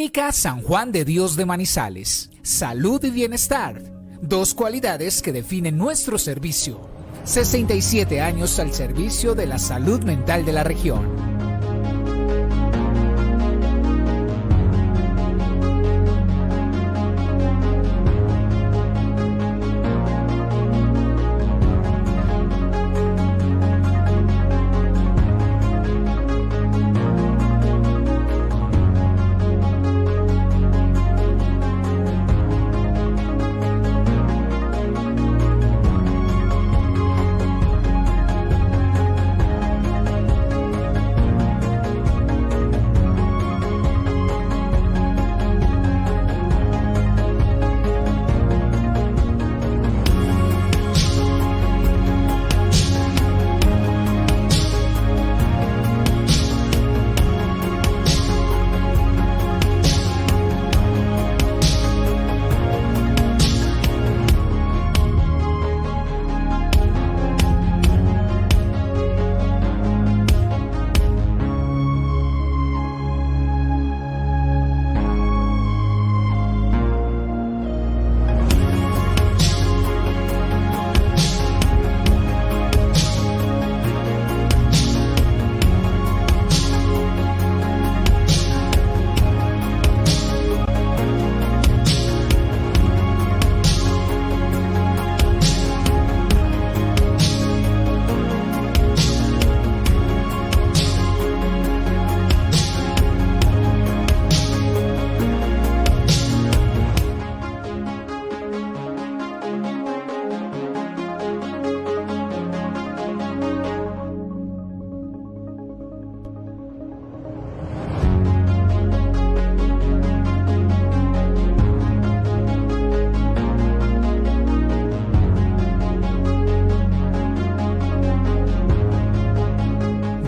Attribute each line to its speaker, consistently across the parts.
Speaker 1: Clínica San Juan de Dios de Manizales. Salud y bienestar. Dos cualidades que definen nuestro servicio. 67 años al servicio de la salud mental de la región.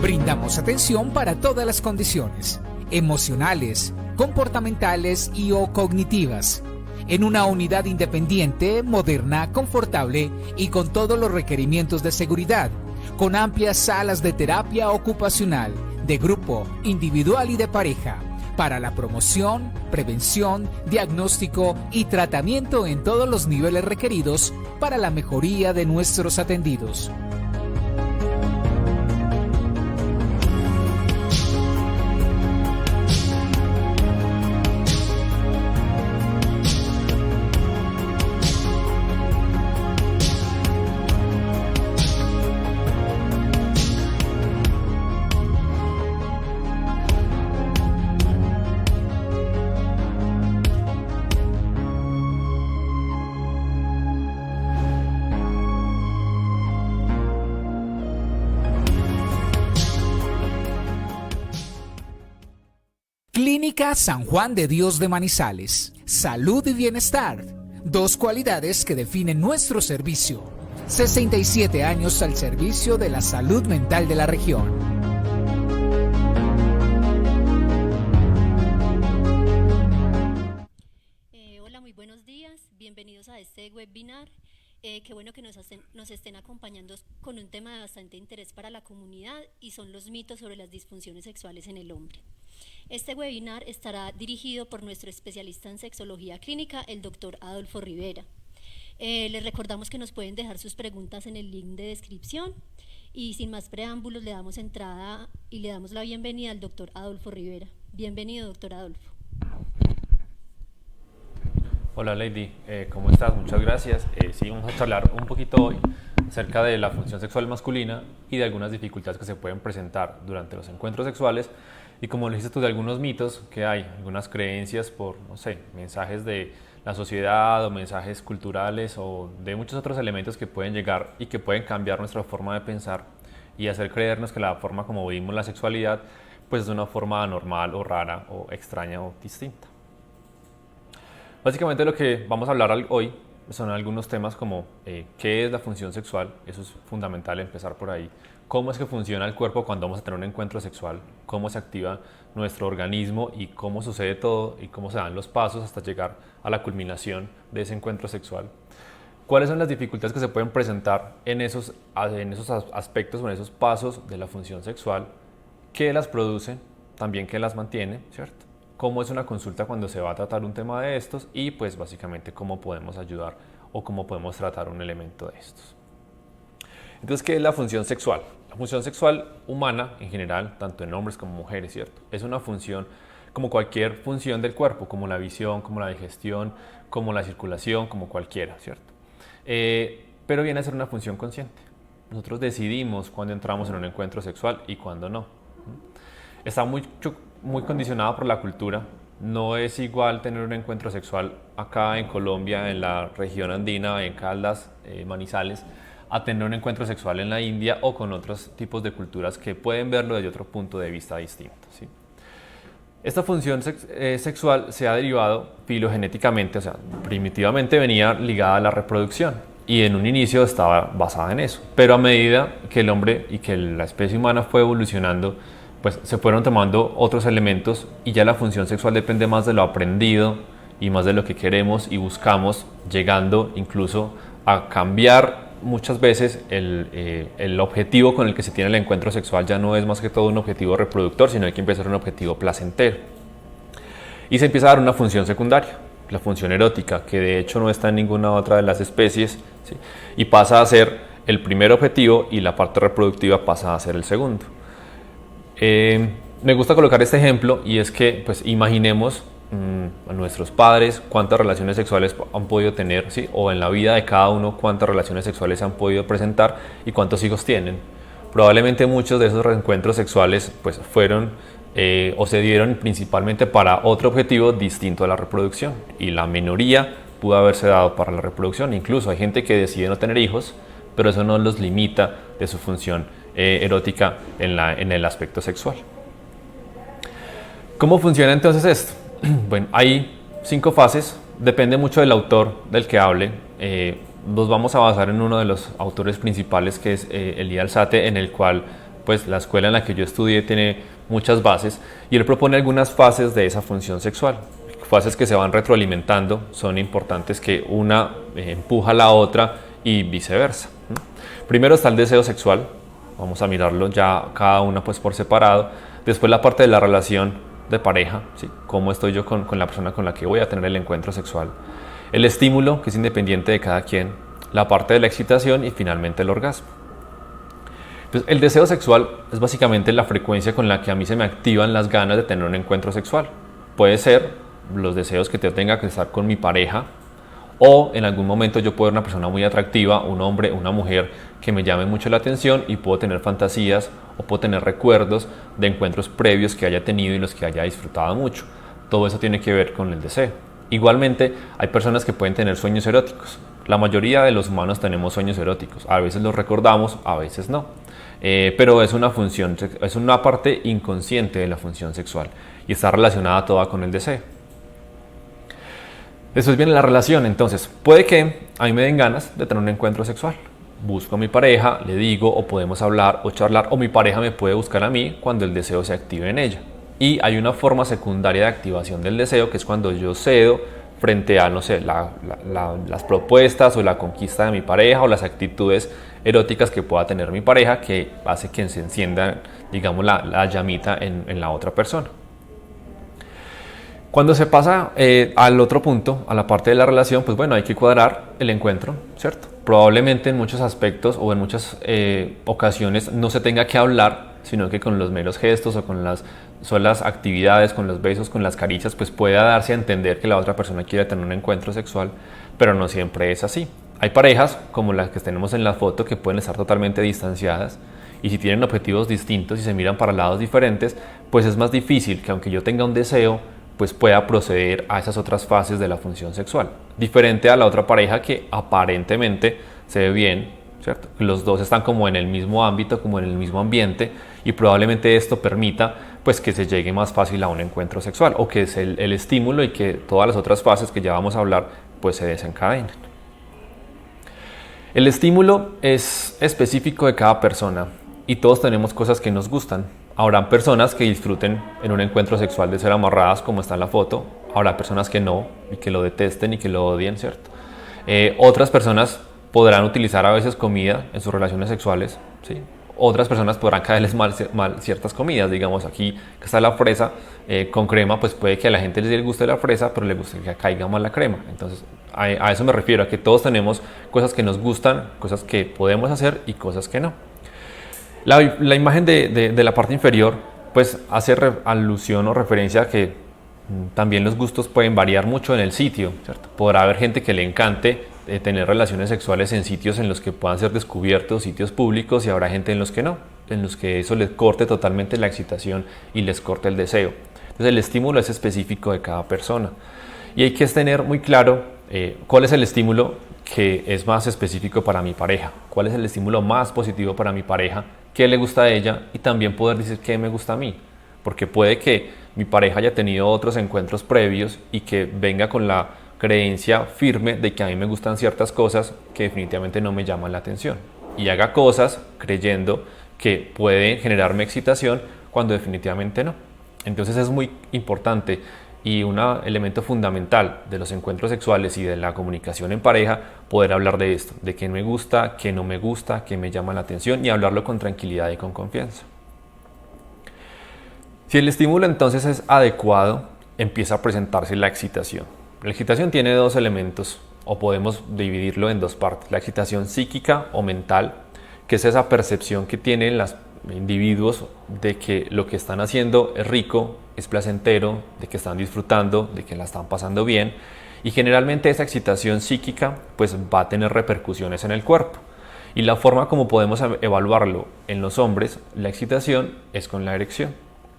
Speaker 1: Brindamos atención para todas las condiciones, emocionales, comportamentales y o cognitivas, en una unidad independiente, moderna, confortable y con todos los requerimientos de seguridad, con amplias salas de terapia ocupacional, de grupo, individual y de pareja, para la promoción, prevención, diagnóstico y tratamiento en todos los niveles requeridos para la mejoría de nuestros atendidos. Clínica San Juan de Dios de Manizales. Salud y bienestar. Dos cualidades que definen nuestro servicio. 67 años al servicio de la salud mental de la región.
Speaker 2: Hola, muy buenos días. Bienvenidos a este webinar. Qué bueno que nos estén acompañando con un tema de bastante interés para la comunidad y son los mitos sobre las disfunciones sexuales en el hombre. Este webinar estará dirigido por nuestro especialista en sexología clínica, el doctor Adolfo Rivera. Les recordamos que nos pueden dejar sus preguntas en el link de descripción y sin más preámbulos le damos entrada y le damos la bienvenida al doctor Adolfo Rivera. Bienvenido, doctor Adolfo.
Speaker 3: Hola Lady, ¿cómo estás? Muchas gracias. Sí, vamos a charlar un poquito hoy acerca de la función sexual masculina y de algunas dificultades que se pueden presentar durante los encuentros sexuales y, como lo dijiste tú, de algunos mitos que hay, algunas creencias por, no sé, mensajes de la sociedad o mensajes culturales o de muchos otros elementos que pueden llegar y que pueden cambiar nuestra forma de pensar y hacer creernos que la forma como vivimos la sexualidad pues es de una forma anormal o rara o extraña o distinta. Básicamente lo que vamos a hablar hoy son algunos temas como qué es la función sexual, eso es fundamental empezar por ahí, cómo es que funciona el cuerpo cuando vamos a tener un encuentro sexual, cómo se activa nuestro organismo y cómo sucede todo y cómo se dan los pasos hasta llegar a la culminación de ese encuentro sexual. ¿Cuáles son las dificultades que se pueden presentar en esos aspectos o en esos pasos de la función sexual? ¿Qué las produce? También qué las mantiene, ¿cierto? cómo es una consulta cuando se va a tratar un tema de estos y pues básicamente cómo podemos ayudar o cómo podemos tratar un elemento de estos. Entonces, ¿qué es la función sexual? La función sexual humana en general, tanto en hombres como mujeres, ¿cierto? Es una función como cualquier función del cuerpo, como la visión, como la digestión, como la circulación, como cualquiera, ¿cierto? Pero viene a ser una función consciente. Nosotros decidimos cuándo entramos en un encuentro sexual y cuándo no. Está muy condicionado por la cultura. No es igual tener un encuentro sexual acá en Colombia, en la región andina, en Caldas, Manizales, a tener un encuentro sexual en la India o con otros tipos de culturas que pueden verlo desde otro punto de vista distinto, ¿sí? Esta función sexual se ha derivado filogenéticamente, o sea, primitivamente venía ligada a la reproducción y en un inicio estaba basada en eso, pero a medida que el hombre y que la especie humana fue evolucionando, pues se fueron tomando otros elementos y ya la función sexual depende más de lo aprendido y más de lo que queremos y buscamos, llegando incluso a cambiar muchas veces el objetivo con el que se tiene el encuentro sexual ya no es más que todo un objetivo reproductor, sino que empieza a ser un objetivo placentero. Y se empieza a dar una función secundaria, la función erótica, que de hecho no está en ninguna otra de las especies, ¿sí? Y pasa a ser el primer objetivo y la parte reproductiva pasa a ser el segundo. Me gusta colocar este ejemplo y es que pues imaginemos a nuestros padres cuántas relaciones sexuales han podido tener, ¿sí? O en la vida de cada uno cuántas relaciones sexuales han podido presentar y cuántos hijos tienen. Probablemente muchos de esos reencuentros sexuales pues fueron o se dieron principalmente para otro objetivo distinto a la reproducción y la minoría pudo haberse dado para la reproducción. Incluso hay gente que decide no tener hijos, pero eso no los limita de su función erótica en el aspecto sexual. ¿Cómo funciona entonces esto? Bueno, hay 5 fases, depende mucho del autor del que hable. Nos vamos a basar en uno de los autores principales, que es Elie Alzate, en el cual pues, la escuela en la que yo estudié tiene muchas bases y él propone algunas fases de esa función sexual. Fases que se van retroalimentando, son importantes que una empuja a la otra y viceversa. Primero está el deseo sexual, vamos a mirarlo ya cada una pues, por separado. Después la parte de la relación de pareja, ¿sí? Cómo estoy yo con la persona con la que voy a tener el encuentro sexual. El estímulo, que es independiente de cada quien. La parte de la excitación y finalmente el orgasmo. Entonces, el deseo sexual es básicamente la frecuencia con la que a mí se me activan las ganas de tener un encuentro sexual. Puede ser los deseos que yo tenga que estar con mi pareja o en algún momento yo puedo ver una persona muy atractiva, un hombre, una mujer que me llame mucho la atención y puedo tener fantasías o puedo tener recuerdos de encuentros previos que haya tenido y los que haya disfrutado mucho. Todo eso tiene que ver con el deseo. Igualmente, hay personas que pueden tener sueños eróticos. La mayoría de los humanos tenemos sueños eróticos. A veces los recordamos, a veces no. Pero es una función, es una parte inconsciente de la función sexual y está relacionada toda con el deseo. Después viene la relación, entonces puede que a mí me den ganas de tener un encuentro sexual. Busco a mi pareja, le digo o podemos hablar o charlar o mi pareja me puede buscar a mí cuando el deseo se active en ella. Y hay una forma secundaria de activación del deseo que es cuando yo cedo frente a, no sé, las propuestas o la conquista de mi pareja o las actitudes eróticas que pueda tener mi pareja que hace que se encienda, digamos, la llamita en la otra persona. Cuando se pasa al otro punto, a la parte de la relación, pues bueno, hay que cuadrar el encuentro, ¿cierto? Probablemente en muchos aspectos o en muchas ocasiones no se tenga que hablar, sino que con los meros gestos o con las solas actividades, con los besos, con las caricias, pues pueda darse a entender que la otra persona quiere tener un encuentro sexual, pero no siempre es así. Hay parejas, como las que tenemos en la foto, que pueden estar totalmente distanciadas y si tienen objetivos distintos y se miran para lados diferentes, pues es más difícil que aunque yo tenga un deseo, pues pueda proceder a esas otras fases de la función sexual. Diferente a la otra pareja que aparentemente se ve bien, ¿cierto? Los dos están como en el mismo ámbito, como en el mismo ambiente y probablemente esto permita pues que se llegue más fácil a un encuentro sexual o que es el estímulo y que todas las otras fases que ya vamos a hablar pues se desencadenen. El estímulo es específico de cada persona y todos tenemos cosas que nos gustan. Habrán personas que disfruten en un encuentro sexual de ser amarradas como está en la foto. Habrá personas que no y que lo detesten y que lo odien, ¿cierto? Otras personas podrán utilizar a veces comida en sus relaciones sexuales, ¿sí? otras personas podrán caerles mal ciertas comidas. Digamos, aquí que está la fresa con crema, pues puede que a la gente les dé el gusto de la fresa, pero le guste que caiga mal la crema. Entonces, a eso me refiero, a que todos tenemos cosas que nos gustan, cosas que podemos hacer y cosas que no. La imagen de la parte inferior, pues hace alusión o referencia a que también los gustos pueden variar mucho en el sitio, ¿cierto? Podrá haber gente que le encante tener relaciones sexuales en sitios en los que puedan ser descubiertos, sitios públicos, y habrá gente en los que no, en los que eso les corte totalmente la excitación y les corte el deseo. Entonces el estímulo es específico de cada persona y hay que tener muy claro cuál es el estímulo que es más específico para mi pareja, cuál es el estímulo más positivo para mi pareja, qué le gusta a ella y también poder decir qué me gusta a mí, porque puede que mi pareja haya tenido otros encuentros previos y que venga con la creencia firme de que a mí me gustan ciertas cosas que definitivamente no me llaman la atención y haga cosas creyendo que pueden generarme excitación cuando definitivamente no. Entonces es muy importante y un elemento fundamental de los encuentros sexuales y de la comunicación en pareja poder hablar de esto, de qué me gusta, qué no me gusta, qué me llama la atención y hablarlo con tranquilidad y con confianza. Si el estímulo entonces es adecuado, empieza a presentarse la excitación. La excitación tiene dos elementos, o podemos dividirlo en dos partes. La excitación psíquica o mental, que es esa percepción que tienen los individuos de que lo que están haciendo es rico, es placentero, de que están disfrutando, de que la están pasando bien. Y generalmente esa excitación psíquica pues va a tener repercusiones en el cuerpo. Y la forma como podemos evaluarlo en los hombres, la excitación es con la erección.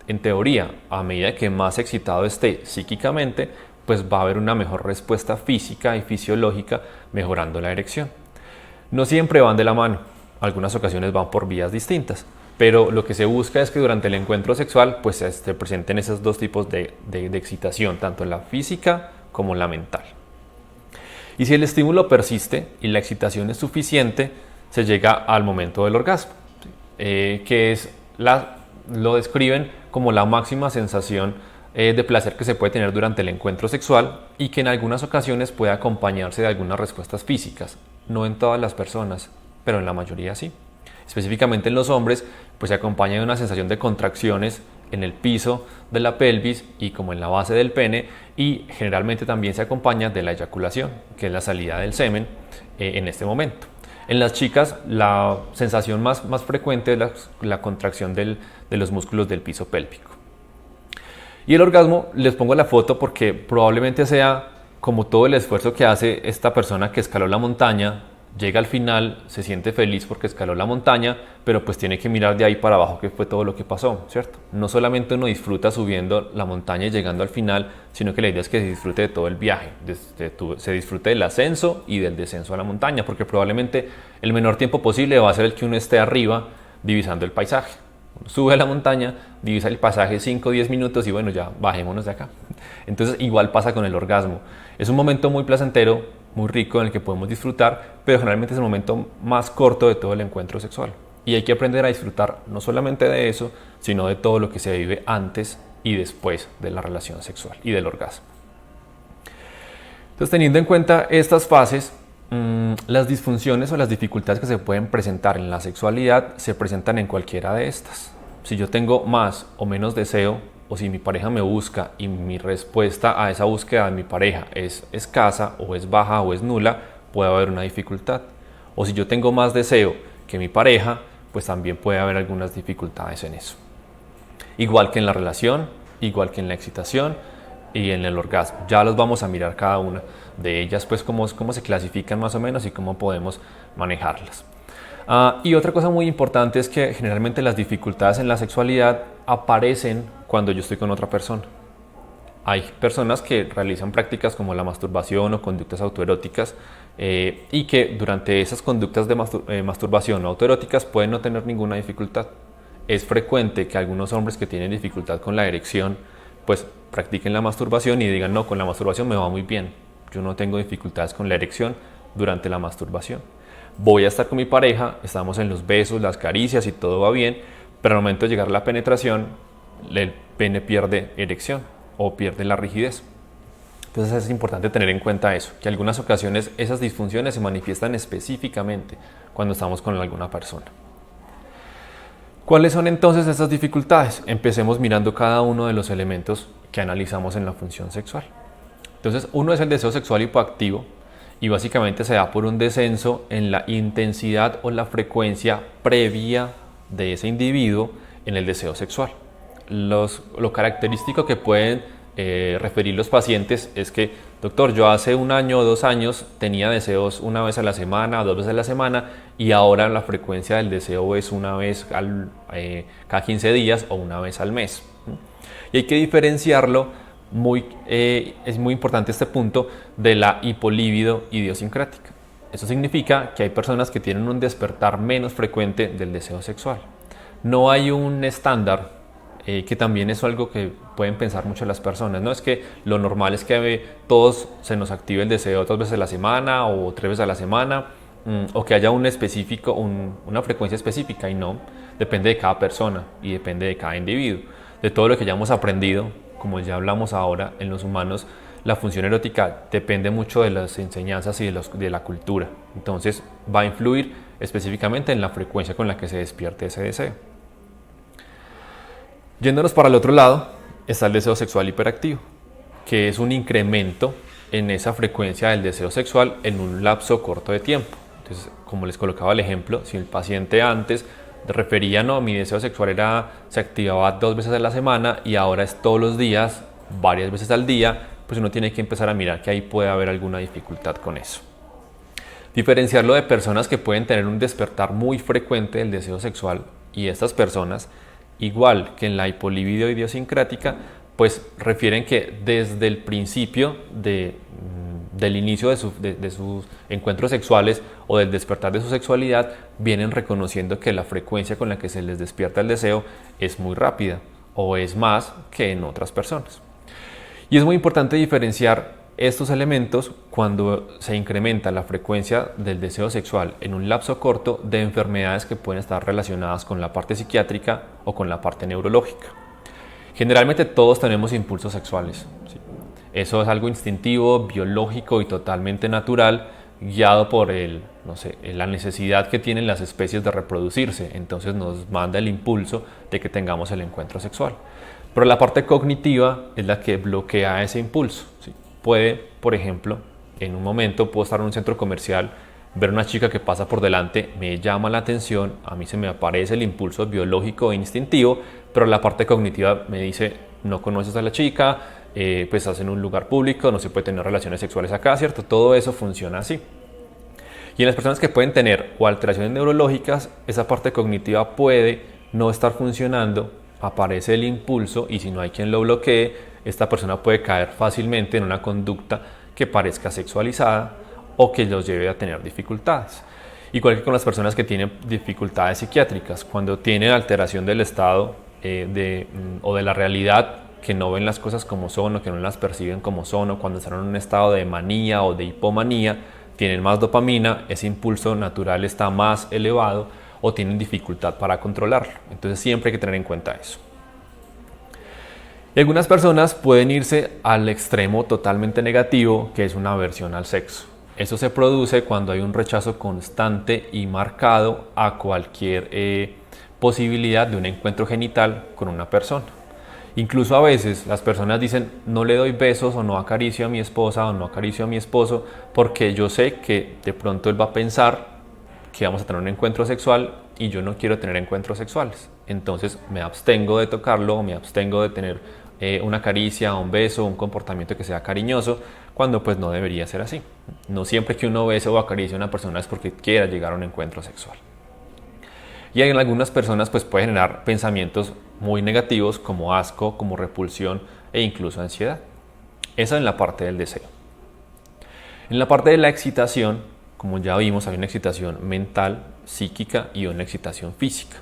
Speaker 3: En teoría, a medida que más excitado esté psíquicamente, pues va a haber una mejor respuesta física y fisiológica mejorando la erección. No siempre van de la mano, algunas ocasiones van por vías distintas, pero lo que se busca es que durante el encuentro sexual pues se presenten esos dos tipos de excitación, tanto la física como la mental. Y si el estímulo persiste y la excitación es suficiente, se llega al momento del orgasmo, que es lo describen como la máxima sensación de placer que se puede tener durante el encuentro sexual y que en algunas ocasiones puede acompañarse de algunas respuestas físicas, no en todas las personas, pero en la mayoría sí. Específicamente en los hombres, pues se acompaña de una sensación de contracciones en el piso de la pelvis y como en la base del pene, y generalmente también se acompaña de la eyaculación, que es la salida del semen en este momento. En las chicas, la sensación más frecuente es la contracción de los músculos del piso pélvico. Y el orgasmo, les pongo la foto porque probablemente sea como todo el esfuerzo que hace esta persona que escaló la montaña, llega al final, se siente feliz porque escaló la montaña, pero pues tiene que mirar de ahí para abajo qué fue todo lo que pasó, ¿cierto? No solamente uno disfruta subiendo la montaña y llegando al final, sino que la idea es que se disfrute de todo el viaje, se disfrute del ascenso y del descenso a la montaña, porque probablemente el menor tiempo posible va a ser el que uno esté arriba divisando el paisaje. Uno sube a la montaña, divisa el paisaje 5 o 10 minutos y bueno, ya bajémonos de acá. Entonces igual pasa con el orgasmo. Es un momento muy placentero, muy rico en el que podemos disfrutar, pero generalmente es el momento más corto de todo el encuentro sexual. Y hay que aprender a disfrutar no solamente de eso, sino de todo lo que se vive antes y después de la relación sexual y del orgasmo. Entonces, teniendo en cuenta estas fases, las disfunciones o las dificultades que se pueden presentar en la sexualidad se presentan en cualquiera de estas. Si yo tengo más o menos deseo, o si mi pareja me busca y mi respuesta a esa búsqueda de mi pareja es escasa o es baja o es nula, puede haber una dificultad. O si yo tengo más deseo que mi pareja, pues también puede haber algunas dificultades en eso. Igual que en la relación, igual que en la excitación y en el orgasmo. Ya los vamos a mirar cada una de ellas, pues cómo se clasifican más o menos y cómo podemos manejarlas. Y otra cosa muy importante es que generalmente las dificultades en la sexualidad aparecen cuando yo estoy con otra persona. Hay personas que realizan prácticas como la masturbación o conductas autoeróticas y que durante esas conductas de masturbación o autoeróticas pueden no tener ninguna dificultad. Es frecuente que algunos hombres que tienen dificultad con la erección pues practiquen la masturbación y digan no, con la masturbación me va muy bien, yo no tengo dificultades con la erección durante la masturbación. Voy a estar con mi pareja, estamos en los besos, las caricias y todo va bien, pero al momento de llegar a la penetración, el pene pierde erección o pierde la rigidez. Entonces es importante tener en cuenta eso, que en algunas ocasiones esas disfunciones se manifiestan específicamente cuando estamos con alguna persona. ¿Cuáles son entonces estas dificultades? Empecemos mirando cada uno de los elementos que analizamos en la función sexual. Entonces, uno es el deseo sexual hipoactivo y básicamente se da por un descenso en la intensidad o la frecuencia previa de ese individuo en el deseo sexual. Lo característico que pueden referir los pacientes es que, doctor, yo hace 1 año o 2 años tenía deseos una vez a la semana, 2 veces a la semana, y ahora la frecuencia del deseo es una vez cada 15 días o una vez al mes. Y hay que diferenciarlo, es muy importante este punto, de la hipolibido idiosincrática. Eso significa que hay personas que tienen un despertar menos frecuente del deseo sexual. No hay un estándar, que también es algo que pueden pensar mucho las personas, ¿no? Es que lo normal es que todos se nos active el deseo 2 veces a la semana o 3 veces a la semana, o que haya una frecuencia específica, y no, depende de cada persona y depende de cada individuo. De todo lo que ya hemos aprendido, como ya hablamos ahora, en los humanos, la función erótica depende mucho de las enseñanzas y de la cultura. Entonces va a influir específicamente en la frecuencia con la que se despierte ese deseo. Yéndonos para el otro lado, está el deseo sexual hiperactivo, que es un incremento en esa frecuencia del deseo sexual en un lapso corto de tiempo. Entonces, como les colocaba el ejemplo, si el paciente antes refería, no, mi deseo sexual se activaba 2 veces a la semana y ahora es todos los días, varias veces al día, pues uno tiene que empezar a mirar que ahí puede haber alguna dificultad con eso. Diferenciarlo de personas que pueden tener un despertar muy frecuente del deseo sexual, y estas personas, igual que en la hipolibido idiosincrática, pues refieren que desde el principio del inicio de sus encuentros sexuales o del despertar de su sexualidad, vienen reconociendo que la frecuencia con la que se les despierta el deseo es muy rápida o es más que en otras personas. Y es muy importante diferenciar estos elementos cuando se incrementa la frecuencia del deseo sexual en un lapso corto de enfermedades que pueden estar relacionadas con la parte psiquiátrica o con la parte neurológica. Generalmente todos tenemos impulsos sexuales, ¿sí? Eso es algo instintivo, biológico y totalmente natural, guiado por la necesidad que tienen las especies de reproducirse. Entonces nos manda el impulso de que tengamos el encuentro sexual. Pero la parte cognitiva es la que bloquea ese impulso, ¿sí? Puede, por ejemplo, en un momento puedo estar en un centro comercial, ver una chica que pasa por delante, me llama la atención, a mí se me aparece el impulso biológico e instintivo, pero la parte cognitiva me dice, no conoces a la chica, pues estás en un lugar público, no se puede tener relaciones sexuales acá, ¿cierto? Todo eso funciona así. Y en las personas que pueden tener o alteraciones neurológicas, esa parte cognitiva puede no estar funcionando, aparece el impulso y si no hay quien lo bloquee, esta persona puede caer fácilmente en una conducta que parezca sexualizada o que los lleve a tener dificultades. Igual que con las personas que tienen dificultades psiquiátricas, cuando tienen alteración del estado o de la realidad, que no ven las cosas como son o que no las perciben como son, o cuando están en un estado de manía o de hipomanía, tienen más dopamina, ese impulso natural está más elevado o tienen dificultad para controlarlo. Entonces siempre hay que tener en cuenta eso. Y algunas personas pueden irse al extremo totalmente negativo, que es una aversión al sexo. Eso se produce cuando hay un rechazo constante y marcado a cualquier posibilidad de un encuentro genital con una persona. Incluso a veces las personas dicen, no le doy besos o no acaricio a mi esposa o no acaricio a mi esposo porque yo sé que de pronto él va a pensar que vamos a tener un encuentro sexual y yo no quiero tener encuentros sexuales. Entonces me abstengo de tocarlo, me abstengo de tener una caricia, un beso, un comportamiento que sea cariñoso, cuando pues no debería ser así. No siempre que uno bese o acaricie a una persona es porque quiera llegar a un encuentro sexual. Y en algunas personas pues puede generar pensamientos muy negativos como asco, como repulsión e incluso ansiedad. Eso en la parte del deseo. En la parte de la excitación, como ya vimos, hay una excitación mental, psíquica y una excitación física.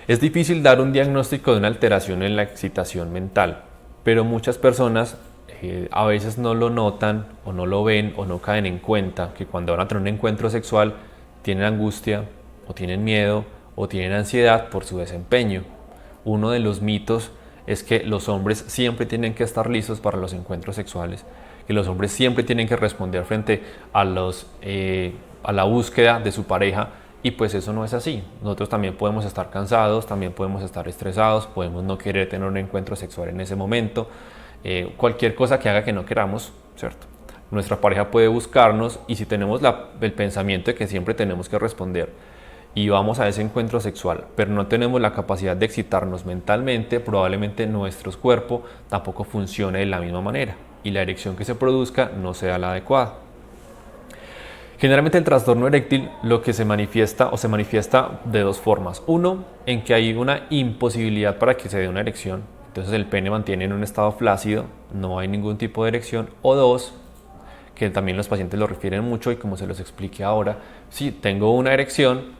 Speaker 3: Es difícil dar un diagnóstico de una alteración en la excitación mental, pero muchas personas a veces no lo notan o no lo ven o no caen en cuenta que cuando van a tener un encuentro sexual tienen angustia o tienen miedo o tienen ansiedad por su desempeño. Uno de los mitos es que los hombres siempre tienen que estar listos para los encuentros sexuales, que los hombres siempre tienen que responder frente a la búsqueda de su pareja y pues eso no es así. Nosotros también podemos estar cansados, también podemos estar estresados, podemos no querer tener un encuentro sexual en ese momento, cualquier cosa que haga que no queramos, ¿cierto? Nuestra pareja puede buscarnos y si tenemos el pensamiento de que siempre tenemos que responder y vamos a ese encuentro sexual, pero no tenemos la capacidad de excitarnos mentalmente, probablemente nuestro cuerpo tampoco funcione de la misma manera y la erección que se produzca no sea la adecuada. Generalmente el trastorno eréctil lo que se manifiesta de dos formas. Uno, en que hay una imposibilidad para que se dé una erección, entonces el pene mantiene en un estado flácido, no hay ningún tipo de erección. O dos, que también los pacientes lo refieren mucho y como se los expliqué ahora, sí, tengo una erección,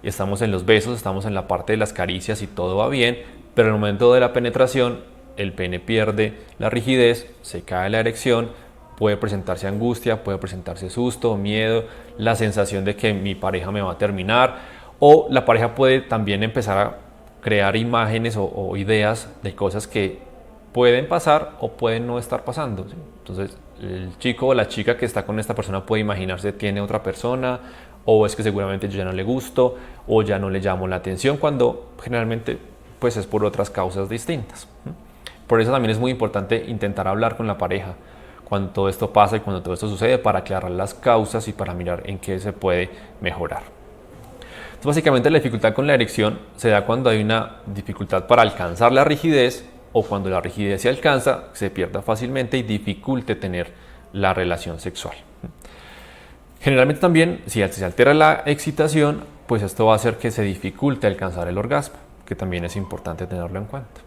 Speaker 3: estamos en los besos, estamos en la parte de las caricias y todo va bien, pero en el momento de la penetración el pene pierde la rigidez, se cae la erección, puede presentarse angustia, puede presentarse susto, miedo, la sensación de que mi pareja me va a terminar, o la pareja puede también empezar a crear imágenes o ideas de cosas que pueden pasar o pueden no estar pasando, ¿sí? Entonces el chico o la chica que está con esta persona puede imaginarse tiene otra persona, o es que seguramente yo ya no le gusto o ya no le llamo la atención, cuando generalmente pues es por otras causas distintas. Por eso también es muy importante intentar hablar con la pareja cuando todo esto pasa y cuando todo esto sucede, para aclarar las causas y para mirar en qué se puede mejorar. Entonces, básicamente la dificultad con la erección se da cuando hay una dificultad para alcanzar la rigidez, o cuando la rigidez se alcanza, se pierda fácilmente y dificulte tener la relación sexual. Generalmente también, si se altera la excitación, pues esto va a hacer que se dificulte alcanzar el orgasmo, que también es importante tenerlo en cuenta.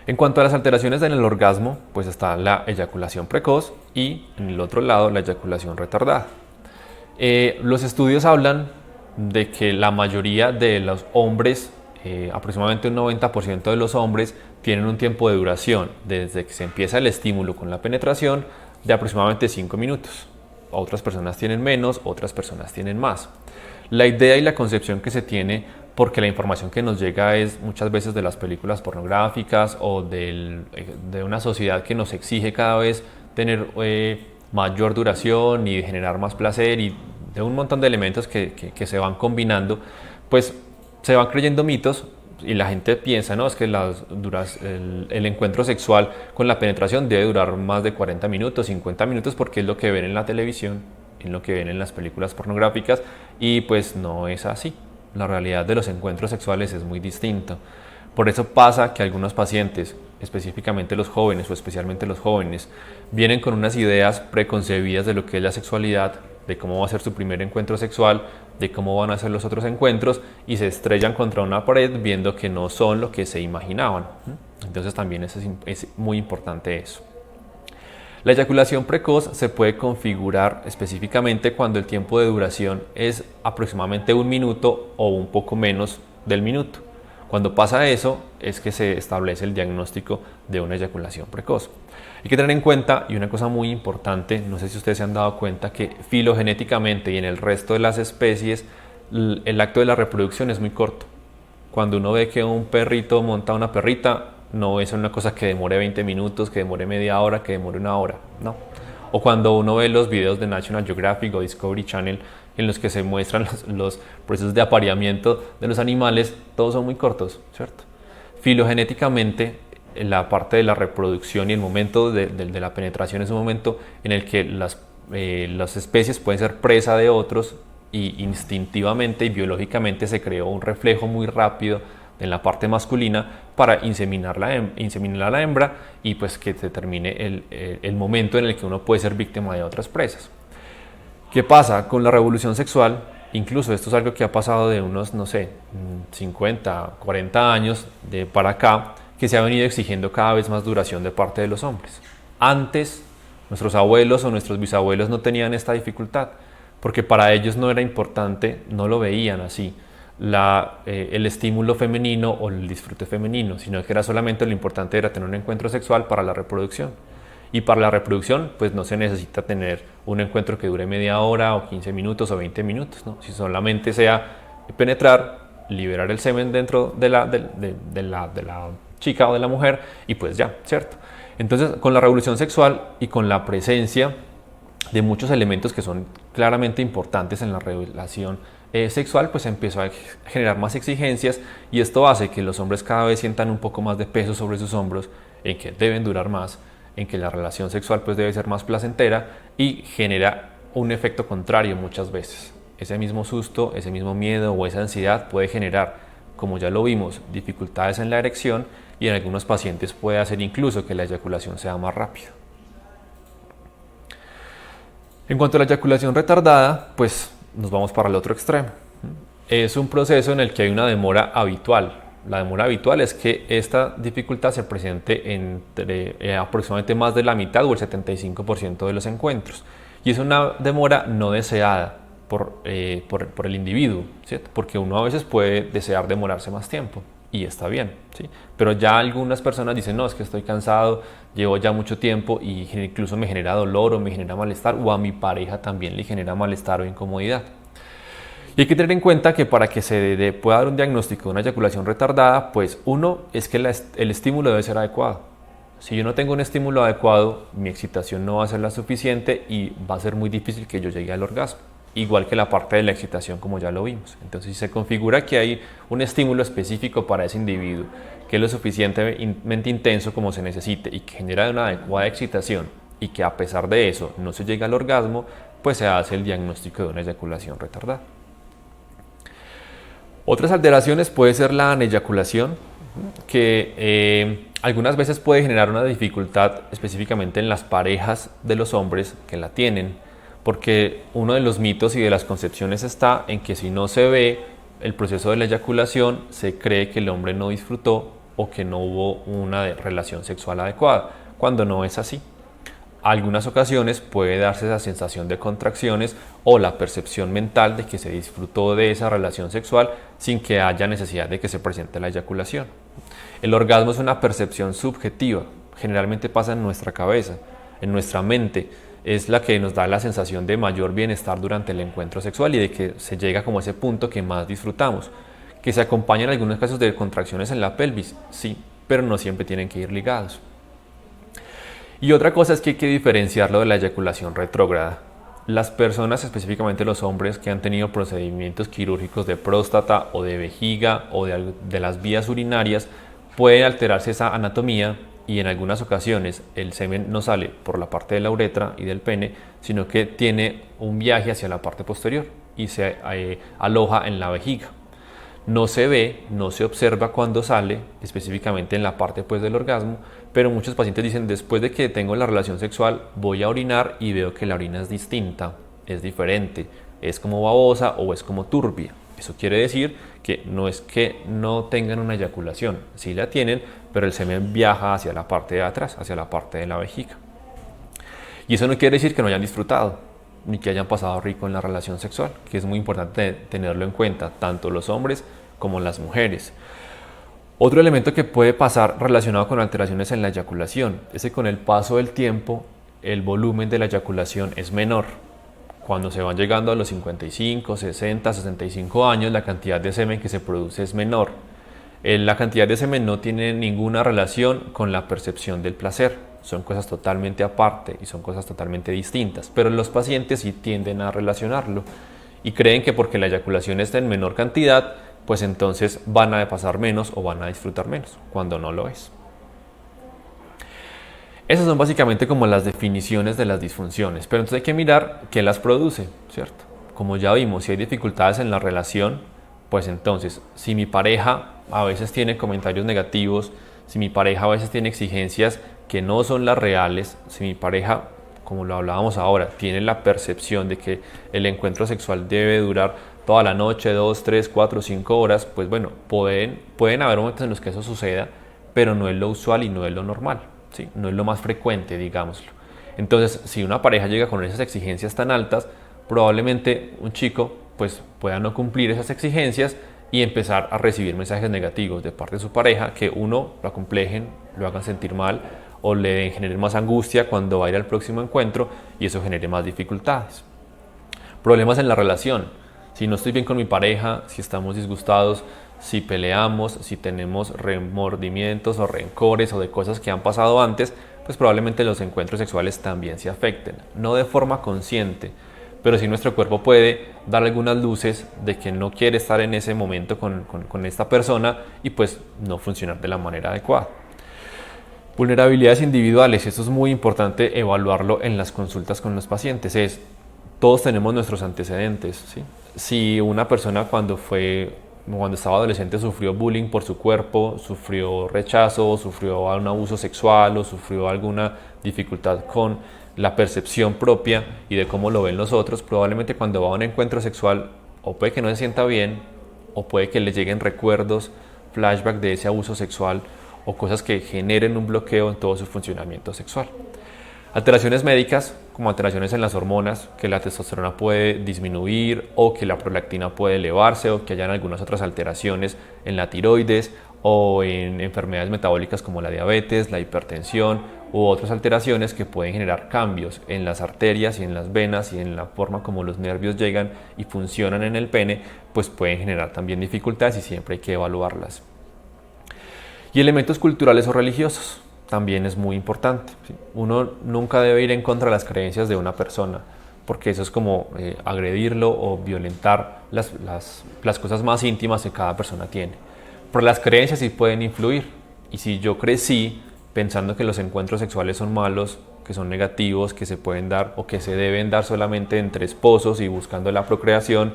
Speaker 3: En cuanto a las alteraciones en el orgasmo, pues está la eyaculación precoz y en el otro lado la eyaculación retardada. Los estudios hablan de que la mayoría de los hombres, aproximadamente un 90% de los hombres, tienen un tiempo de duración desde que se empieza el estímulo con la penetración de aproximadamente 5 minutos. Otras personas tienen menos, otras personas tienen más. La idea y la concepción que se tiene, porque la información que nos llega es muchas veces de las películas pornográficas o de una sociedad que nos exige cada vez tener mayor duración y generar más placer, y de un montón de elementos que se van combinando, pues se van creyendo mitos y la gente piensa, no, es que el encuentro sexual con la penetración debe durar más de 40 minutos, 50 minutos, porque es lo que ven en la televisión, es lo que ven en las películas pornográficas, y pues no es así. La realidad de los encuentros sexuales es muy distinta. Por eso pasa que algunos pacientes, específicamente los jóvenes o especialmente los jóvenes, vienen con unas ideas preconcebidas de lo que es la sexualidad, de cómo va a ser su primer encuentro sexual, de cómo van a ser los otros encuentros, y se estrellan contra una pared viendo que no son lo que se imaginaban. Entonces también es muy importante eso. La eyaculación precoz se puede configurar específicamente cuando el tiempo de duración es aproximadamente 1 minuto o un poco menos del minuto. Cuando pasa eso es que se establece el diagnóstico de una eyaculación precoz. Hay que tener en cuenta, y una cosa muy importante, no sé si ustedes se han dado cuenta, que filogenéticamente y en el resto de las especies el acto de la reproducción es muy corto. Cuando uno ve que un perrito monta una perrita, no es una cosa que demore 20 minutos, que demore media hora, que demore 1 hora, no. O cuando uno ve los videos de National Geographic o Discovery Channel en los que se muestran los procesos de apareamiento de los animales, todos son muy cortos, ¿cierto? Filogenéticamente, la parte de la reproducción y el momento de la penetración es un momento en el que las especies pueden ser presa de otros, y instintivamente y biológicamente se creó un reflejo muy rápido en la parte masculina para inseminar a la hembra, y pues que se termine el momento en el que uno puede ser víctima de otras presas. ¿Qué pasa con la revolución sexual? Incluso esto es algo que ha pasado de unos, no sé, 50, 40 años para acá, que se ha venido exigiendo cada vez más duración de parte de los hombres. Antes, nuestros abuelos o nuestros bisabuelos no tenían esta dificultad, porque para ellos no era importante, no lo veían así, el estímulo femenino o el disfrute femenino, sino que era solamente lo importante era tener un encuentro sexual para la reproducción. Y para la reproducción, pues no se necesita tener un encuentro que dure media hora o 15 minutos o 20 minutos, ¿no? Si solamente sea penetrar, liberar el semen dentro de la chica o de la mujer, y pues ya, ¿cierto? Entonces, con la revolución sexual y con la presencia de muchos elementos que son claramente importantes en la relación sexual, pues empezó a generar más exigencias, y esto hace que los hombres cada vez sientan un poco más de peso sobre sus hombros, en que deben durar más, en que la relación sexual pues debe ser más placentera, y genera un efecto contrario muchas veces. Ese mismo susto, ese mismo miedo o esa ansiedad puede generar, como ya lo vimos, dificultades en la erección, y en algunos pacientes puede hacer incluso que la eyaculación sea más rápida. En cuanto a la eyaculación retardada, pues nos vamos para el otro extremo. Es un proceso en el que hay una demora habitual. La demora habitual es que esta dificultad se presente entre aproximadamente más de la mitad o el 75% de los encuentros. Y es una demora no deseada por el individuo, ¿cierto? Porque uno a veces puede desear demorarse más tiempo y está bien, ¿sí? Pero ya algunas personas dicen, no, es que estoy cansado, llevo ya mucho tiempo y incluso me genera dolor o me genera malestar, o a mi pareja también le genera malestar o incomodidad. Y hay que tener en cuenta que para que se pueda dar un diagnóstico de una eyaculación retardada, pues uno es que el estímulo debe ser adecuado. Si yo no tengo un estímulo adecuado, mi excitación no va a ser la suficiente y va a ser muy difícil que yo llegue al orgasmo. Igual que la parte de la excitación, como ya lo vimos. Entonces, si se configura que hay un estímulo específico para ese individuo, que es lo suficientemente intenso como se necesite y que genera una adecuada excitación, y que a pesar de eso no se llega al orgasmo, pues se hace el diagnóstico de una eyaculación retardada. Otras alteraciones puede ser la aneyaculación, que algunas veces puede generar una dificultad específicamente en las parejas de los hombres que la tienen, porque uno de los mitos y de las concepciones está en que si no se ve el proceso de la eyaculación, se cree que el hombre no disfrutó o que no hubo una relación sexual adecuada, cuando no es así. Algunas ocasiones puede darse esa sensación de contracciones o la percepción mental de que se disfrutó de esa relación sexual sin que haya necesidad de que se presente la eyaculación. El orgasmo es una percepción subjetiva, generalmente pasa en nuestra cabeza, en nuestra mente. Es la que nos da la sensación de mayor bienestar durante el encuentro sexual y de que se llega como a ese punto que más disfrutamos. Que se acompaña en algunos casos de contracciones en la pelvis, sí, pero no siempre tienen que ir ligados. Y otra cosa es que hay que diferenciarlo de la eyaculación retrógrada. Las personas, específicamente los hombres que han tenido procedimientos quirúrgicos de próstata o de vejiga o de las vías urinarias, puede alterarse esa anatomía, y en algunas ocasiones el semen no sale por la parte de la uretra y del pene, sino que tiene un viaje hacia la parte posterior y se aloja en la vejiga. No se ve, no se observa cuando sale, específicamente en la parte pues del orgasmo, pero muchos pacientes dicen, después de que tengo la relación sexual voy a orinar y veo que la orina es distinta, es diferente, es como babosa o es como turbia. Eso quiere decir que no es que no tengan una eyaculación, sí la tienen, pero el semen viaja hacia la parte de atrás, hacia la parte de la vejiga. Y eso no quiere decir que no hayan disfrutado, ni que hayan pasado rico en la relación sexual, que es muy importante tenerlo en cuenta, tanto los hombres como las mujeres. Otro elemento que puede pasar relacionado con alteraciones en la eyaculación es que con el paso del tiempo el volumen de la eyaculación es menor. Cuando se van llegando a los 55, 60, 65 años, la cantidad de semen que se produce es menor. La cantidad de semen no tiene ninguna relación con la percepción del placer. Son cosas totalmente aparte y son cosas totalmente distintas. Pero los pacientes sí tienden a relacionarlo y creen que porque la eyaculación está en menor cantidad, pues entonces van a pasar menos o van a disfrutar menos, cuando no lo es. Esas son básicamente como las definiciones de las disfunciones, pero entonces hay que mirar qué las produce, ¿cierto? Como ya vimos, si hay dificultades en la relación, pues entonces, si mi pareja a veces tiene comentarios negativos, si mi pareja a veces tiene exigencias que no son las reales, si mi pareja, como lo hablábamos ahora, tiene la percepción de que el encuentro sexual debe durar toda la noche, 2, 3, 4, 5 horas, pues bueno, pueden haber momentos en los que eso suceda, pero no es lo usual y no es lo normal. ¿Sí? No es lo más frecuente, digámoslo. Entonces, si una pareja llega con esas exigencias tan altas, probablemente un chico pues, pueda no cumplir esas exigencias y empezar a recibir mensajes negativos de parte de su pareja que uno lo acomplejen, lo hagan sentir mal o le generen más angustia cuando va a ir al próximo encuentro y eso genere más dificultades. Problemas en la relación. Si no estoy bien con mi pareja, si estamos disgustados, si peleamos, si tenemos remordimientos o rencores o de cosas que han pasado antes, pues probablemente los encuentros sexuales también se afecten, no de forma consciente, pero sí nuestro cuerpo puede dar algunas luces de que no quiere estar en ese momento con esta persona y pues no funcionar de la manera adecuada. Vulnerabilidades individuales, esto es muy importante evaluarlo en las consultas con los pacientes, todos tenemos nuestros antecedentes, ¿sí? Si una persona cuando estaba adolescente sufrió bullying por su cuerpo, sufrió rechazo, sufrió un abuso sexual o sufrió alguna dificultad con la percepción propia y de cómo lo ven los otros, probablemente cuando va a un encuentro sexual o puede que no se sienta bien o puede que le lleguen recuerdos, flashback de ese abuso sexual o cosas que generen un bloqueo en todo su funcionamiento sexual. Alteraciones médicas, como alteraciones en las hormonas, que la testosterona puede disminuir o que la prolactina puede elevarse o que hayan algunas otras alteraciones en la tiroides o en enfermedades metabólicas como la diabetes, la hipertensión u otras alteraciones que pueden generar cambios en las arterias y en las venas y en la forma como los nervios llegan y funcionan en el pene, pues pueden generar también dificultades y siempre hay que evaluarlas. Y elementos culturales o religiosos también es muy importante, ¿sí? Uno nunca debe ir en contra de las creencias de una persona, porque eso es como agredirlo o violentar las cosas más íntimas que cada persona tiene. Pero las creencias sí pueden influir, y si yo crecí pensando que los encuentros sexuales son malos, que son negativos, que se pueden dar o que se deben dar solamente entre esposos y buscando la procreación,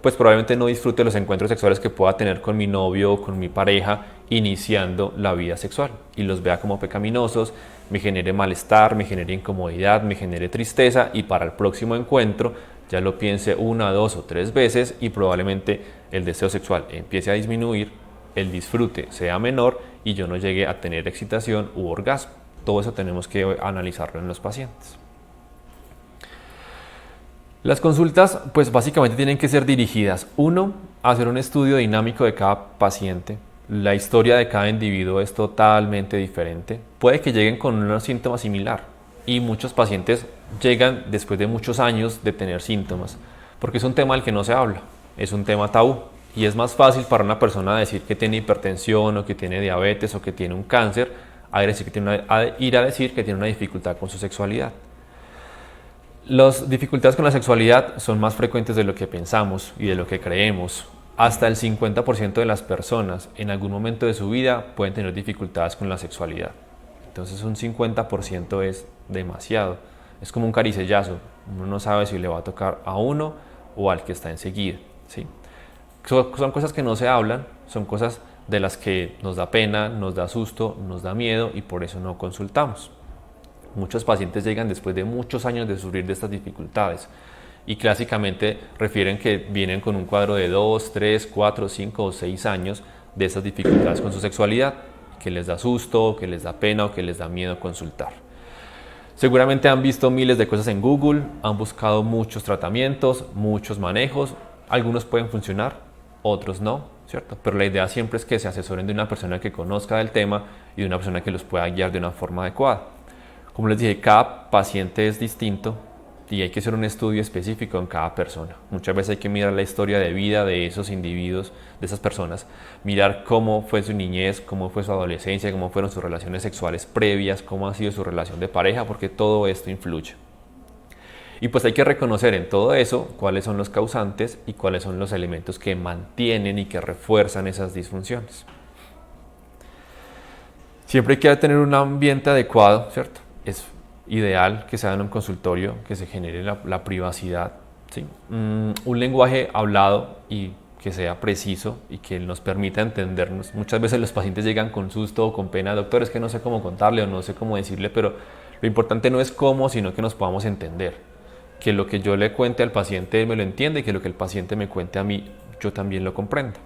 Speaker 3: pues probablemente no disfrute los encuentros sexuales que pueda tener con mi novio o con mi pareja iniciando la vida sexual y los vea como pecaminosos, me genere malestar, me genere incomodidad, me genere tristeza y para el próximo encuentro ya lo piense 1, 2 o 3 veces y probablemente el deseo sexual empiece a disminuir, el disfrute sea menor y yo no llegue a tener excitación u orgasmo. Todo eso tenemos que analizarlo en los pacientes. Las consultas pues básicamente tienen que ser dirigidas, uno, a hacer un estudio dinámico de cada paciente. La historia de cada individuo es totalmente diferente. Puede que lleguen con un síntoma similar y muchos pacientes llegan después de muchos años de tener síntomas, porque es un tema del que no se habla, es un tema tabú y es más fácil para una persona decir que tiene hipertensión o que tiene diabetes o que tiene un cáncer a ir a decir que tiene una dificultad con su sexualidad. Las dificultades con la sexualidad son más frecuentes de lo que pensamos y de lo que creemos. Hasta el 50% de las personas en algún momento de su vida pueden tener dificultades con la sexualidad. Entonces un 50% es demasiado. Es como un caricellazo. Uno no sabe si le va a tocar a uno o al que está enseguida, ¿sí? Son cosas que no se hablan, son cosas de las que nos da pena, nos da susto, nos da miedo y por eso no consultamos. Muchos pacientes llegan después de muchos años de sufrir de estas dificultades y clásicamente refieren que vienen con un cuadro de 2, 3, 4, 5 o 6 años de estas dificultades con su sexualidad, que les da susto, que les da pena o que les da miedo consultar. Seguramente han visto miles de cosas en Google, han buscado muchos tratamientos, muchos manejos, algunos pueden funcionar, otros no, ¿cierto? Pero la idea siempre es que se asesoren de una persona que conozca del tema y de una persona que los pueda guiar de una forma adecuada. Como les dije, cada paciente es distinto y hay que hacer un estudio específico en cada persona. Muchas veces hay que mirar la historia de vida de esos individuos, de esas personas, mirar cómo fue su niñez, cómo fue su adolescencia, cómo fueron sus relaciones sexuales previas, cómo ha sido su relación de pareja, porque todo esto influye. Y pues hay que reconocer en todo eso cuáles son los causantes y cuáles son los elementos que mantienen y que refuerzan esas disfunciones. Siempre hay que tener un ambiente adecuado, ¿cierto? Es ideal que sea en un consultorio, que se genere la privacidad, ¿sí? Un lenguaje hablado y que sea preciso y que nos permita entendernos. Muchas veces los pacientes llegan con susto o con pena, doctor, es que no sé cómo contarle o no sé cómo decirle, pero lo importante no es cómo, sino que nos podamos entender. Que lo que yo le cuente al paciente me lo entiende y que lo que el paciente me cuente a mí, yo también lo comprenda.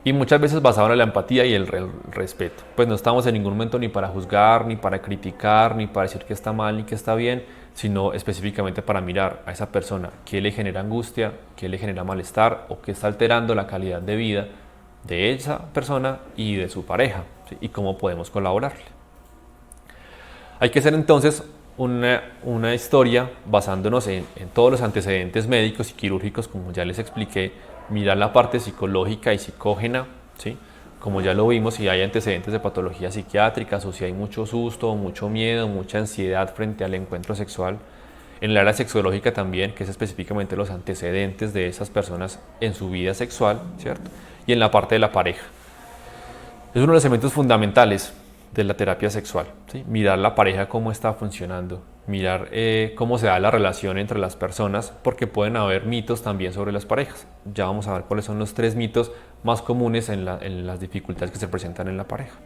Speaker 3: Y muchas veces basado en la empatía y el respeto. Pues no estamos en ningún momento ni para juzgar, ni para criticar, ni para decir que está mal ni que está bien, sino específicamente para mirar a esa persona qué le genera angustia, qué le genera malestar o qué está alterando la calidad de vida de esa persona y de su pareja, ¿sí? Y cómo podemos colaborarle. Hay que hacer entonces una historia basándonos en todos los antecedentes médicos y quirúrgicos, como ya les expliqué, mirar la parte psicológica y psicógena, ¿sí? como ya lo vimos, si hay antecedentes de patologías psiquiátricas o si hay mucho susto, mucho miedo, mucha ansiedad frente al encuentro sexual. En el área sexológica también, que es específicamente los antecedentes de esas personas en su vida sexual, ¿cierto? Y en la parte de la pareja. Es uno de los elementos fundamentales de la terapia sexual, ¿sí? Mirar la pareja cómo está funcionando, mirar cómo se da la relación entre las personas, porque pueden haber mitos también sobre las parejas. Ya vamos a ver cuáles son los 3 mitos más comunes en las dificultades que se presentan en la pareja.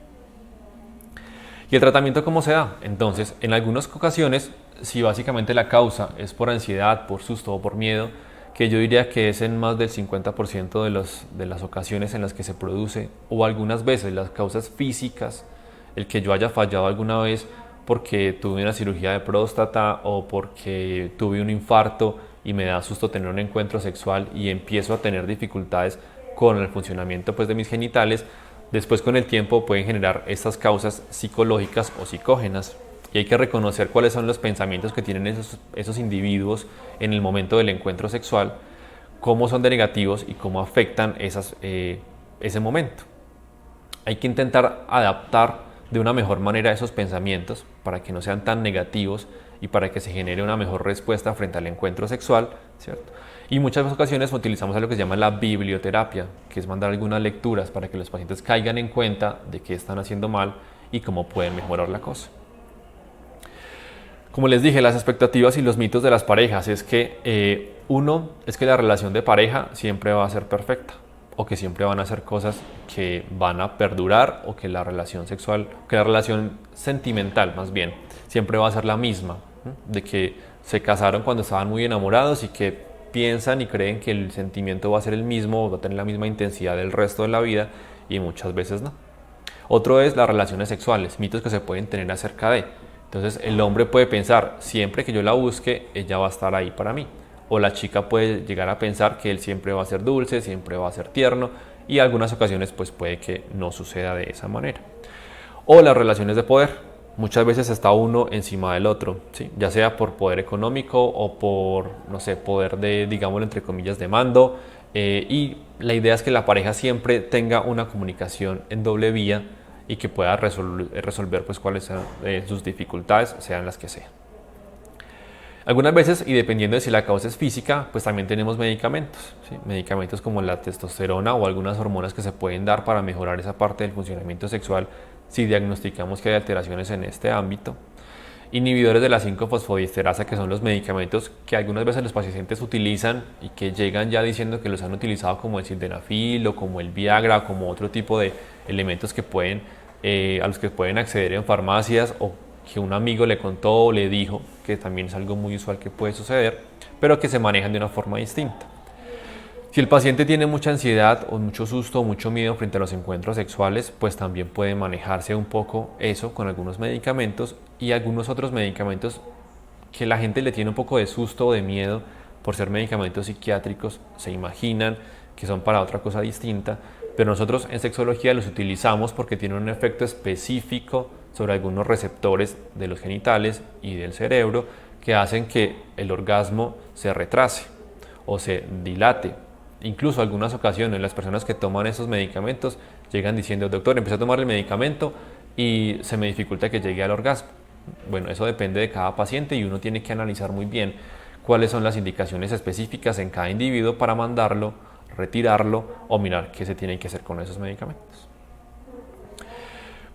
Speaker 3: ¿Y el tratamiento cómo se da? Entonces, en algunas ocasiones, si básicamente la causa es por ansiedad, por susto o por miedo, que yo diría que es en más del 50% de las ocasiones en las que se produce, o algunas veces las causas físicas, el que yo haya fallado alguna vez porque tuve una cirugía de próstata o porque tuve un infarto y me da susto tener un encuentro sexual y empiezo a tener dificultades con el funcionamiento pues, de mis genitales, después con el tiempo pueden generar estas causas psicológicas o psicógenas. Y hay que reconocer cuáles son los pensamientos que tienen esos individuos en el momento del encuentro sexual, cómo son de negativos y cómo afectan ese momento. Hay que intentar adaptar de una mejor manera esos pensamientos para que no sean tan negativos y para que se genere una mejor respuesta frente al encuentro sexual, ¿cierto? Y muchas ocasiones utilizamos algo que se llama la biblioterapia, que es mandar algunas lecturas para que los pacientes caigan en cuenta de qué están haciendo mal y cómo pueden mejorar la cosa. Como les dije, las expectativas y los mitos de las parejas es que uno es que la relación de pareja siempre va a ser perfecta, o que siempre van a ser cosas que van a perdurar, o que la relación sexual, que la relación sentimental más bien, siempre va a ser la misma, de que se casaron cuando estaban muy enamorados y que piensan y creen que el sentimiento va a ser el mismo, va a tener la misma intensidad del resto de la vida, y muchas veces no. Otro es las relaciones sexuales, mitos que se pueden tener acerca de. Entonces el hombre puede pensar, siempre que yo la busque, ella va a estar ahí para mí. O la chica puede llegar a pensar que él siempre va a ser dulce, siempre va a ser tierno, y en algunas ocasiones pues puede que no suceda de esa manera. O las relaciones de poder. Muchas veces está uno encima del otro, ¿sí? Ya sea por poder económico o por, no sé, poder de, digámoslo entre comillas, de mando. Y la idea es que la pareja siempre tenga una comunicación en doble vía y que pueda resolver pues cuáles son sus dificultades, sean las que sean. Algunas veces, y dependiendo de si la causa es física, pues también tenemos medicamentos, ¿sí? Medicamentos como la testosterona o algunas hormonas que se pueden dar para mejorar esa parte del funcionamiento sexual si diagnosticamos que hay alteraciones en este ámbito. Inhibidores de la 5-fosfodiesterasa, que son los medicamentos que algunas veces los pacientes utilizan y que llegan ya diciendo que los han utilizado como el sildenafil o como el Viagra o como otro tipo de elementos que a los que pueden acceder en farmacias o que un amigo le contó o le dijo, que también es algo muy usual que puede suceder, pero que se manejan de una forma distinta. Si el paciente tiene mucha ansiedad o mucho susto o mucho miedo frente a los encuentros sexuales, pues también puede manejarse un poco eso con algunos medicamentos y algunos otros medicamentos que la gente le tiene un poco de susto o de miedo por ser medicamentos psiquiátricos, se imaginan que son para otra cosa distinta, pero nosotros en sexología los utilizamos porque tienen un efecto específico sobre algunos receptores de los genitales y del cerebro que hacen que el orgasmo se retrase o se dilate. Incluso en algunas ocasiones las personas que toman esos medicamentos llegan diciendo, doctor, empecé a tomar el medicamento y se me dificulta que llegue al orgasmo. Bueno, eso depende de cada paciente y uno tiene que analizar muy bien cuáles son las indicaciones específicas en cada individuo para mandarlo, retirarlo o mirar qué se tiene que hacer con esos medicamentos.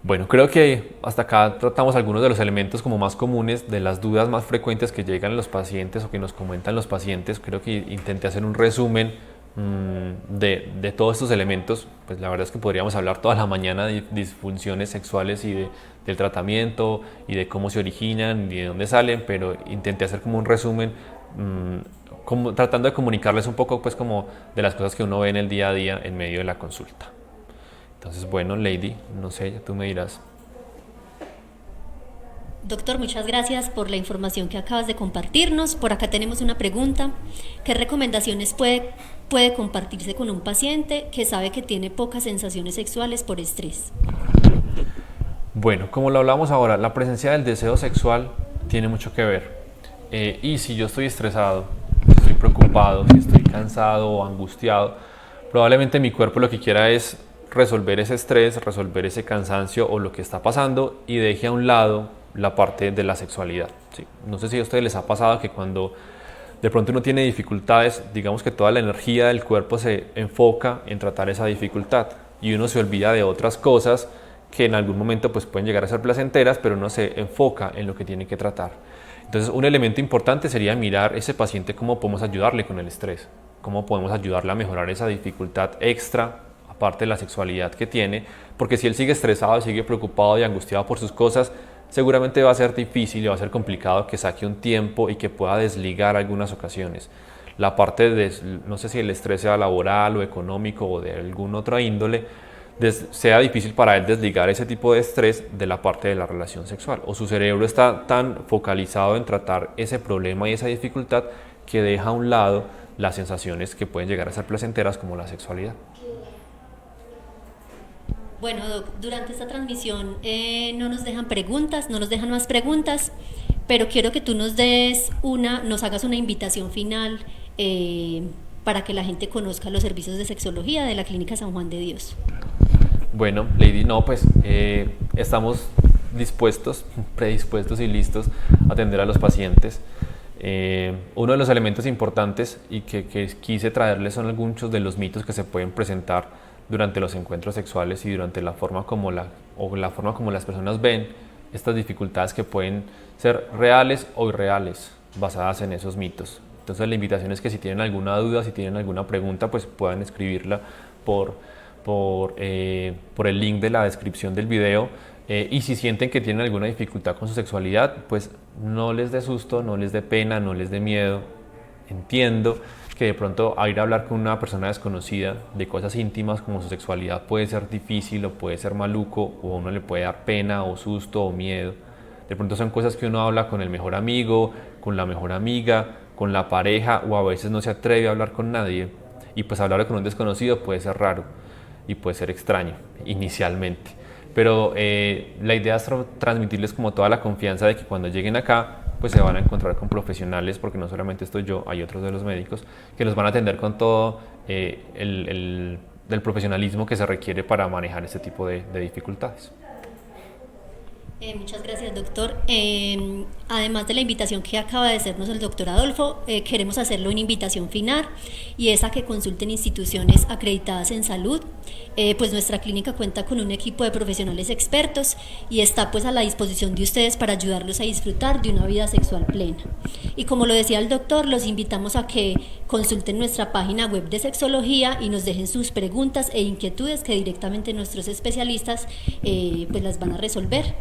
Speaker 3: Bueno, creo que hasta acá tratamos algunos de los elementos como más comunes, de las dudas más frecuentes que llegan los pacientes o que nos comentan los pacientes. Creo que intenté hacer un resumen de todos estos elementos. Pues la verdad es que podríamos hablar toda la mañana de disfunciones sexuales y del tratamiento y de cómo se originan y de dónde salen, pero intenté hacer como un resumen tratando de comunicarles un poco pues como de las cosas que uno ve en el día a día en medio de la consulta. Entonces, bueno, Lady, no sé, tú me dirás.
Speaker 2: Doctor, muchas gracias por la información que acabas de compartirnos. Por acá tenemos una pregunta. ¿Qué recomendaciones puede compartirse con un paciente que sabe que tiene pocas sensaciones sexuales por estrés?
Speaker 3: Bueno, como lo hablamos ahora, la presencia del deseo sexual tiene mucho que ver. Y si yo estoy estresado, si estoy preocupado, si estoy cansado o angustiado, probablemente mi cuerpo lo que quiera es resolver ese estrés, resolver ese cansancio o lo que está pasando y deje a un lado la parte de la sexualidad. ¿Sí? No sé si a ustedes les ha pasado que cuando de pronto uno tiene dificultades, digamos que toda la energía del cuerpo se enfoca en tratar esa dificultad y uno se olvida de otras cosas que en algún momento pues pueden llegar a ser placenteras, pero uno se enfoca en lo que tiene que tratar. Entonces, un elemento importante sería mirar ese paciente cómo podemos ayudarle con el estrés, cómo podemos ayudarle a mejorar esa dificultad extra, aparte de la sexualidad que tiene, porque si él sigue estresado, sigue preocupado y angustiado por sus cosas, seguramente va a ser difícil y va a ser complicado que saque un tiempo y que pueda desligar algunas ocasiones. La parte de, no sé si el estrés sea laboral o económico o de alguna otra índole, sea difícil para él desligar ese tipo de estrés de la parte de la relación sexual, o su cerebro está tan focalizado en tratar ese problema y esa dificultad que deja a un lado las sensaciones que pueden llegar a ser placenteras como la sexualidad.
Speaker 2: Bueno, Doc, durante esta transmisión no nos dejan preguntas, no nos dejan más preguntas, pero quiero que tú nos hagas una invitación final para que la gente conozca los servicios de sexología de la Clínica San Juan de Dios.
Speaker 3: Bueno, Lady, no, pues estamos predispuestos y listos a atender a los pacientes. Uno de los elementos importantes y que quise traerles son algunos de los mitos que se pueden presentar durante los encuentros sexuales y durante la forma como las personas ven estas dificultades que pueden ser reales o irreales basadas en esos mitos. Entonces la invitación es que si tienen alguna duda, si tienen alguna pregunta, pues puedan escribirla por el link de la descripción del video, y si sienten que tienen alguna dificultad con su sexualidad, pues no les dé susto, no les dé pena, no les dé miedo. Entiendo que de pronto a ir a hablar con una persona desconocida de cosas íntimas como su sexualidad puede ser difícil o puede ser maluco, o a uno le puede dar pena o susto o miedo. De pronto son cosas que uno habla con el mejor amigo, con la mejor amiga, con la pareja, o a veces no se atreve a hablar con nadie, y pues hablar con un desconocido puede ser raro y puede ser extraño inicialmente, pero la idea es transmitirles como toda la confianza de que cuando lleguen acá pues se van a encontrar con profesionales, porque no solamente estoy yo, hay otros de los médicos que los van a atender con todo el profesionalismo que se requiere para manejar este tipo de dificultades.
Speaker 2: Muchas gracias, doctor. Además de la invitación que acaba de hacernos el doctor Adolfo, queremos hacerle una invitación final, y es a que consulten instituciones acreditadas en salud. Pues nuestra clínica cuenta con un equipo de profesionales expertos y está pues a la disposición de ustedes para ayudarlos a disfrutar de una vida sexual plena. Y como lo decía el doctor, los invitamos a que consulten nuestra página web de sexología y nos dejen sus preguntas e inquietudes, que directamente nuestros especialistas pues las van a resolver.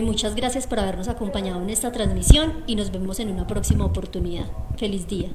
Speaker 2: Muchas gracias por habernos acompañado en esta transmisión y nos vemos en una próxima oportunidad. Feliz día.